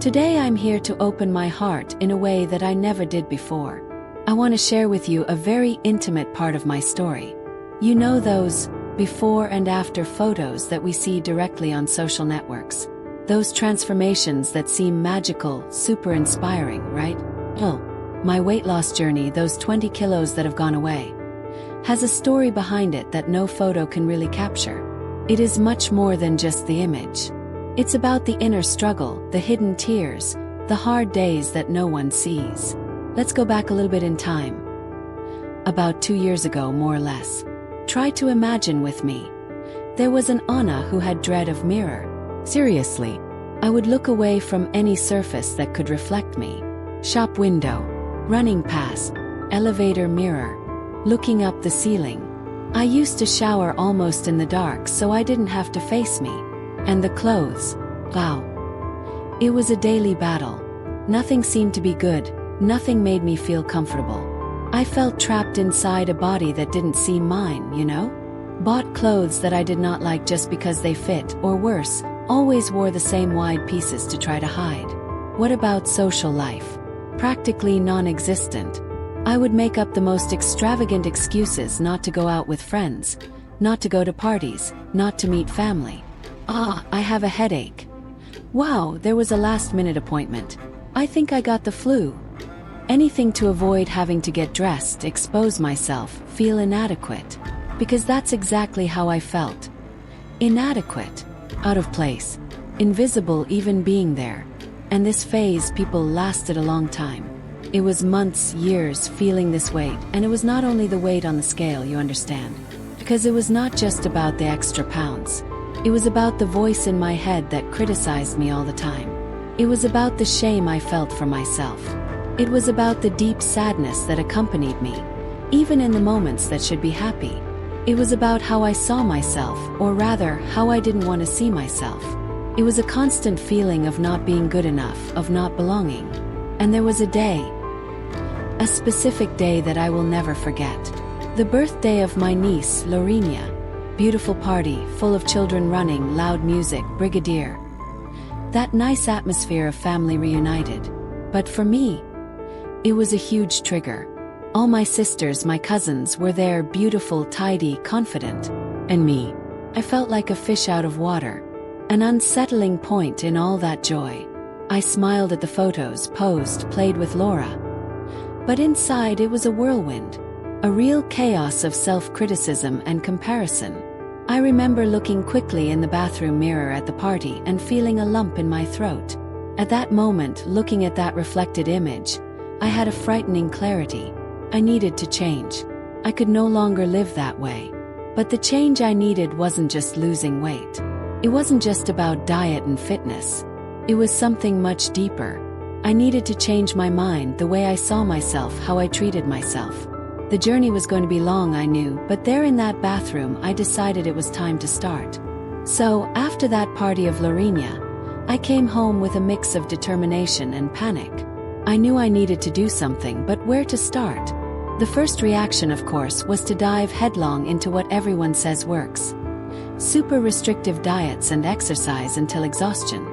Today I'm here to open my heart in a way that I never did before. I want to share with you a very intimate part of my story. You know those before and after photos that we see directly on social networks. Those transformations that seem magical, super inspiring, right? Well, my weight loss journey, those 20 kilos that have gone away, has a story behind it that no photo can really capture. It is much more than just the image. It's about the inner struggle, the hidden tears, the hard days that no one sees. Let's go back a little bit in time. About 2 years ago, more or less. Try to imagine with me. There was an Anna who had dread of mirror. Seriously, I would look away from any surface that could reflect me. Shop window, running past, elevator mirror, looking up the ceiling. I used to shower almost in the dark so I didn't have to face me. And the clothes, wow. It was a daily battle. Nothing seemed to be good, nothing made me feel comfortable. I felt trapped inside a body that didn't seem mine, you know? Bought clothes that I did not like just because they fit, or worse, always wore the same wide pieces to try to hide. What about social life? Practically non-existent. I would make up the most extravagant excuses not to go out with friends, not to go to parties, not to meet family. I have a headache. Wow, there was a last-minute appointment. I think I got the flu. Anything to avoid having to get dressed, expose myself, feel inadequate. Because that's exactly how I felt. Inadequate. Out of place. Invisible even being there. And this phase people lasted a long time. It was months, years, feeling this weight, and it was not only the weight on the scale, you understand. Because it was not just about the extra pounds. It was about the voice in my head that criticized me all the time. It was about the shame I felt for myself. It was about the deep sadness that accompanied me, even in the moments that should be happy. It was about how I saw myself, or rather, how I didn't want to see myself. It was a constant feeling of not being good enough, of not belonging. And there was a specific day that I will never forget. The birthday of my niece, Lorena. Beautiful party, full of children running, loud music, brigadier. That nice atmosphere of family reunited. But for me, it was a huge trigger. All my sisters, my cousins, were there, beautiful, tidy, confident. And me, I felt like a fish out of water. An unsettling point in all that joy. I smiled at the photos, posed, played with Laura. But inside it was a whirlwind. A real chaos of self-criticism and comparison. I remember looking quickly in the bathroom mirror at the party and feeling a lump in my throat. At that moment, looking at that reflected image, I had a frightening clarity. I needed to change. I could no longer live that way. But the change I needed wasn't just losing weight. It wasn't just about diet and fitness. It was something much deeper. I needed to change my mind, the way I saw myself, how I treated myself. The journey was going to be long, I knew, but there in that bathroom I decided it was time to start. So, after that party of Lorena, I came home with a mix of determination and panic. I knew I needed to do something, but where to start? The first reaction, of course, was to dive headlong into what everyone says works. Super restrictive diets and exercise until exhaustion.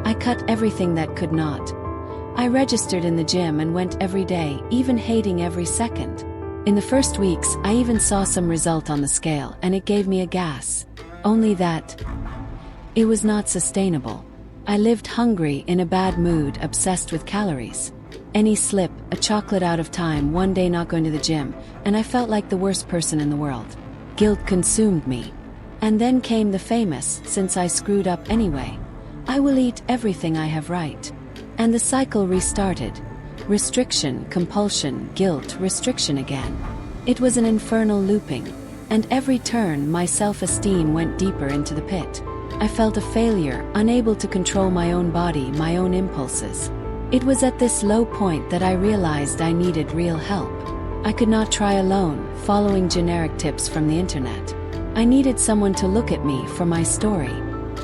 I cut everything that could not. I registered in the gym and went every day, even hating every second. In the first weeks, I even saw some result on the scale, and it gave me a gas. Only that it was not sustainable. I lived hungry, in a bad mood, obsessed with calories. Any slip, a chocolate out of time, one day not going to the gym, and I felt like the worst person in the world. Guilt consumed me. And then came the famous, since I screwed up anyway, I will eat everything I have right. And the cycle restarted. Restriction, compulsion, guilt, restriction again. It was an infernal looping. And every turn, my self-esteem went deeper into the pit. I felt a failure, unable to control my own body, my own impulses. It was at this low point that I realized I needed real help. I could not try alone, following generic tips from the internet. I needed someone to look at me for my story.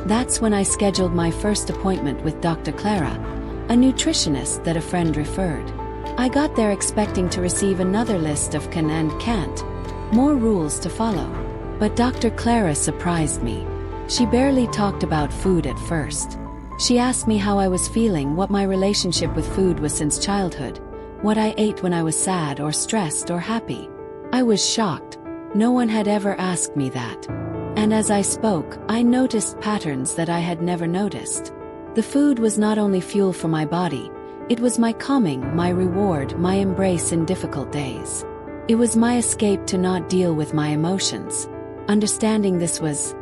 That's when I scheduled my first appointment with Dr. Clara, a nutritionist that a friend referred. I got there expecting to receive another list of can and can't, more rules to follow. But Dr. Clara surprised me. She barely talked about food at first. She asked me how I was feeling, what my relationship with food was since childhood, what I ate when I was sad or stressed or happy. I was shocked. No one had ever asked me that. And as I spoke, I noticed patterns that I had never noticed. The food was not only fuel for my body, it was my calming, my reward, my embrace in difficult days. It was my escape to not deal with my emotions. Understanding this was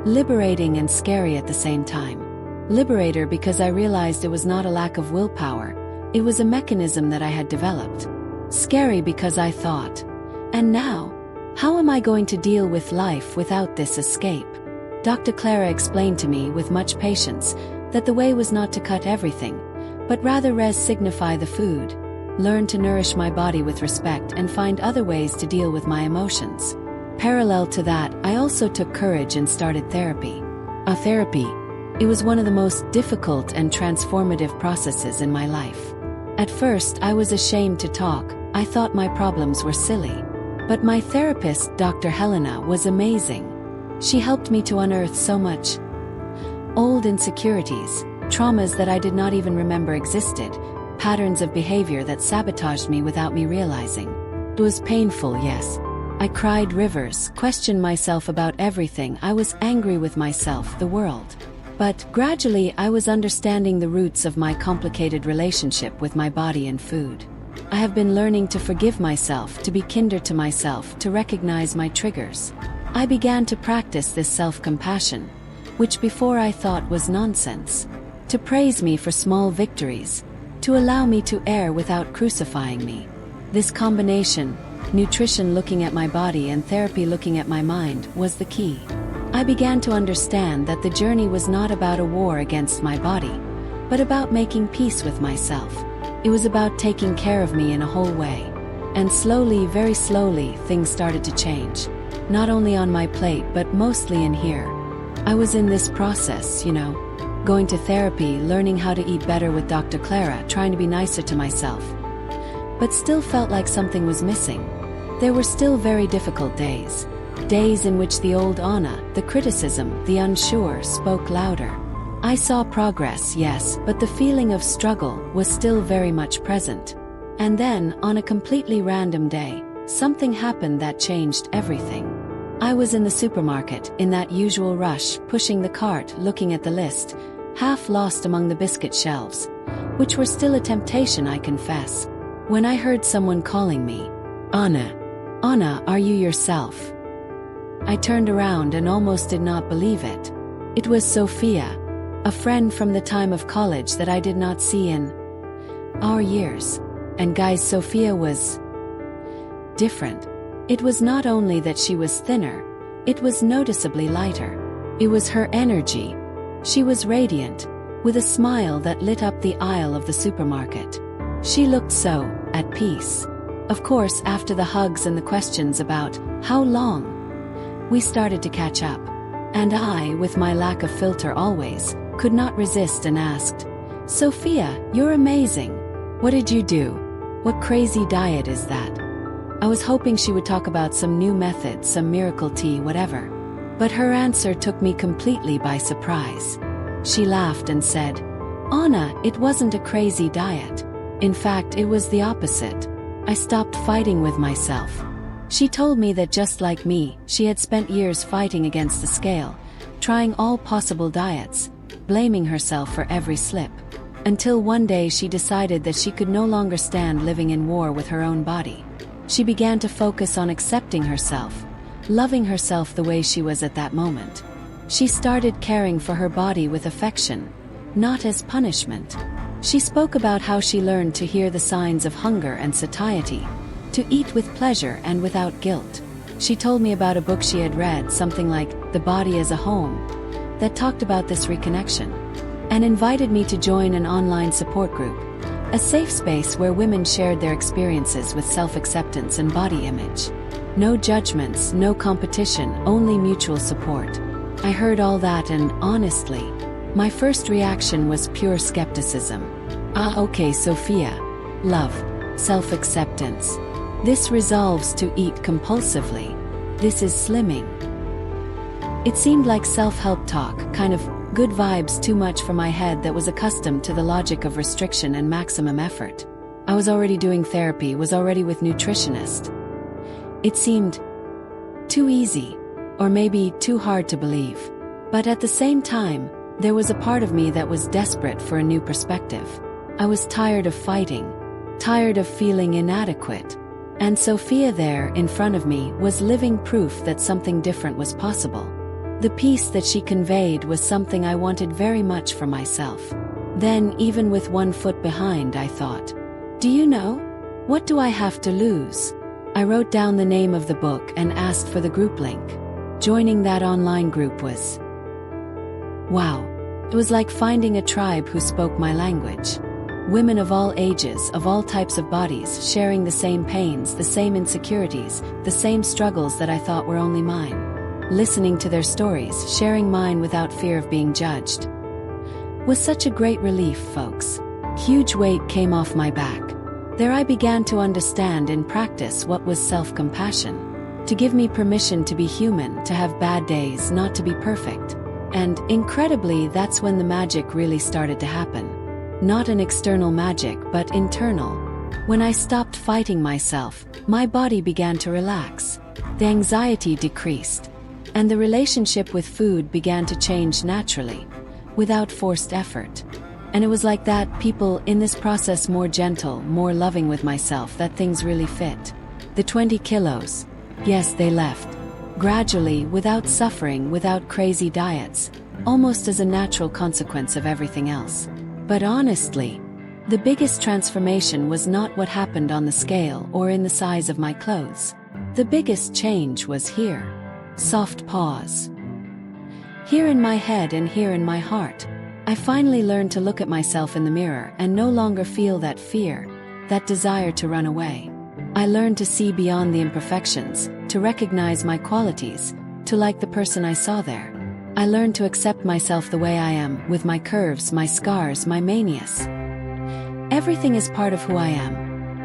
liberating and scary at the same time. Liberator because I realized it was not a lack of willpower, it was a mechanism that I had developed. Scary because I thought, and now, how am I going to deal with life without this escape? Dr. Clara explained to me with much patience that the way was not to cut everything, but rather signify the food, learn to nourish my body with respect and find other ways to deal with my emotions. Parallel to that, I also took courage and started therapy. Therapy. It was one of the most difficult and transformative processes in my life. At first, I was ashamed to talk. I thought my problems were silly. But my therapist, Dr. Helena, was amazing. She helped me to unearth so much old insecurities, traumas that I did not even remember existed, patterns of behavior that sabotaged me without me realizing. It was painful, yes. I cried rivers, questioned myself about everything. I was angry with myself, the world. But gradually I was understanding the roots of my complicated relationship with my body and food. I have been learning to forgive myself, to be kinder to myself, to recognize my triggers. I began to practice this self-compassion, which before I thought was nonsense. To praise me for small victories, to allow me to err without crucifying me. This combination, nutrition looking at my body and therapy looking at my mind, was the key. I began to understand that the journey was not about a war against my body, but about making peace with myself. It was about taking care of me in a whole way. And slowly, very slowly, things started to change. Not only on my plate, but mostly in here. I was in this process, going to therapy, learning how to eat better with Dr. Clara, trying to be nicer to myself. But still felt like something was missing. There were still very difficult days. Days in which the old Anna, the criticism, the unsure, spoke louder. I saw progress, yes, but the feeling of struggle was still very much present. And then, on a completely random day, something happened that changed everything. I was in the supermarket, in that usual rush, pushing the cart, looking at the list, half lost among the biscuit shelves, which were still a temptation, I confess, when I heard someone calling me, Anna. Anna, are you yourself? I turned around and almost did not believe it. It was Sophia, a friend from the time of college that I did not see in our years. And guys, Sophia was different. It was not only that she was thinner, it was noticeably lighter. It was her energy. She was radiant, with a smile that lit up the aisle of the supermarket. She looked so at peace. Of course, after the hugs and the questions about how long, we started to catch up. And I, with my lack of filter always, could not resist and asked, Sophia, you're amazing. What did you do? What crazy diet is that? I was hoping she would talk about some new method, some miracle tea, whatever. But her answer took me completely by surprise. She laughed and said, Anna, it wasn't a crazy diet. In fact, it was the opposite. I stopped fighting with myself. She told me that just like me, she had spent years fighting against the scale, trying all possible diets, blaming herself for every slip. Until one day she decided that she could no longer stand living in war with her own body. She began to focus on accepting herself, loving herself the way she was at that moment. She started caring for her body with affection, not as punishment. She spoke about how she learned to hear the signs of hunger and satiety, to eat with pleasure and without guilt. She told me about a book she had read, something like The Body as a Home, that talked about this reconnection, and invited me to join an online support group, a safe space where women shared their experiences with self-acceptance and body image. No judgments, no competition, only mutual support. I heard all that and, honestly, my first reaction was pure skepticism. Okay, Sophia. Love. Self-acceptance. This resolves to eat compulsively. This is slimming. It seemed like self-help talk, kind of Good vibes too much for my head that was accustomed to the logic of restriction and maximum effort. I was already doing therapy, was already with nutritionist. It seemed too easy, or maybe too hard to believe. But at the same time, there was a part of me that was desperate for a new perspective. I was tired of fighting, tired of feeling inadequate. And Sophia there in front of me was living proof that something different was possible. The peace that she conveyed was something I wanted very much for myself. Then, even with one foot behind, I thought, do you know? What do I have to lose? I wrote down the name of the book and asked for the group link. Joining that online group was wow. It was like finding a tribe who spoke my language. Women of all ages, of all types of bodies, sharing the same pains, the same insecurities, the same struggles that I thought were only mine. Listening to their stories, sharing mine without fear of being judged, was such a great relief, folks. Huge weight came off my back. There I began to understand in practice what was self-compassion. To give me permission to be human, to have bad days, not to be perfect. And, incredibly, that's when the magic really started to happen. Not an external magic, but internal. When I stopped fighting myself, my body began to relax. The anxiety decreased. And the relationship with food began to change naturally, without forced effort. And it was like that, people in this process more gentle, more loving with myself, that things really fit. The 20 kilos, yes, they left. Gradually, without suffering, without crazy diets, almost as a natural consequence of everything else. But honestly, the biggest transformation was not what happened on the scale or in the size of my clothes. The biggest change was here. Soft pause. Here in my head and here in my heart. I finally learned to look at myself in the mirror and no longer feel that fear, that desire to run away. I learned to see beyond the imperfections, to recognize my qualities, to like the person I saw there. I learned to accept myself the way I am, with my curves, my scars, my manias. Everything is part of who I am.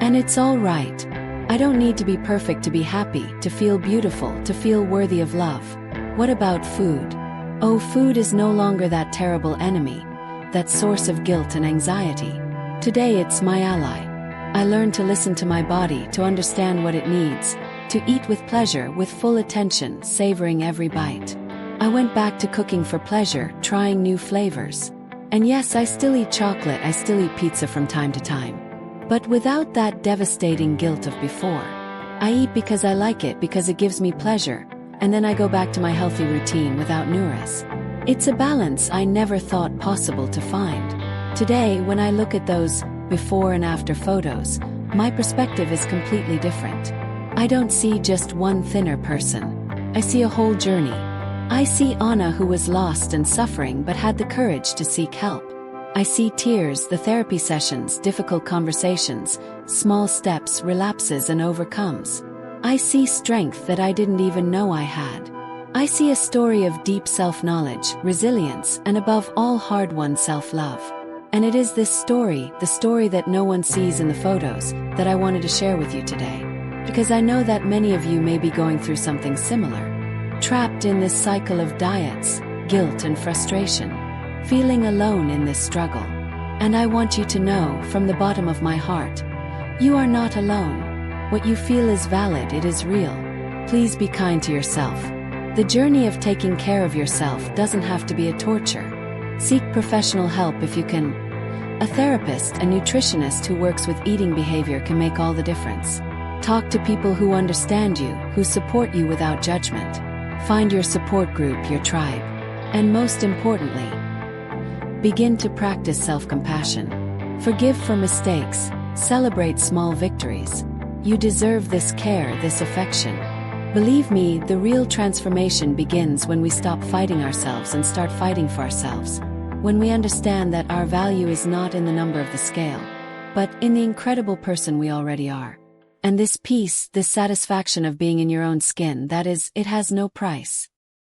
And it's all right. I don't need to be perfect to be happy, to feel beautiful, to feel worthy of love. What about food? Oh, food is no longer that terrible enemy, that source of guilt and anxiety. Today it's my ally. I learned to listen to my body, to understand what it needs, to eat with pleasure, with full attention, savoring every bite. I went back to cooking for pleasure, trying new flavors. And yes, I still eat chocolate, I still eat pizza from time to time. But without that devastating guilt of before. I eat because I like it, because it gives me pleasure, and then I go back to my healthy routine without neurons. It's a balance I never thought possible to find. Today, when I look at those before and after photos, my perspective is completely different. I don't see just one thinner person. I see a whole journey. I see Anna, who was lost and suffering but had the courage to seek help. I see tears, the therapy sessions, difficult conversations, small steps, relapses and overcomes. I see strength that I didn't even know I had. I see a story of deep self-knowledge, resilience, and above all hard-won self-love. And it is this story, the story that no one sees in the photos, that I wanted to share with you today. Because I know that many of you may be going through something similar. Trapped in this cycle of diets, guilt and frustration. Feeling alone in this struggle. And I want you to know, from the bottom of my heart, you are not alone. What you feel is valid, it is real. Please be kind to yourself. The journey of taking care of yourself doesn't have to be a torture. Seek professional help if you can. A therapist, a nutritionist who works with eating behavior can make all the difference. Talk to people who understand you, who support you without judgment. Find your support group, your tribe. And most importantly, begin to practice self-compassion. Forgive for mistakes, celebrate small victories. You deserve this care, this affection. Believe me, the real transformation begins when we stop fighting ourselves and start fighting for ourselves. When we understand that our value is not in the number of the scale, but in the incredible person we already are. And this peace, this satisfaction of being in your own skin, that is, it has no price.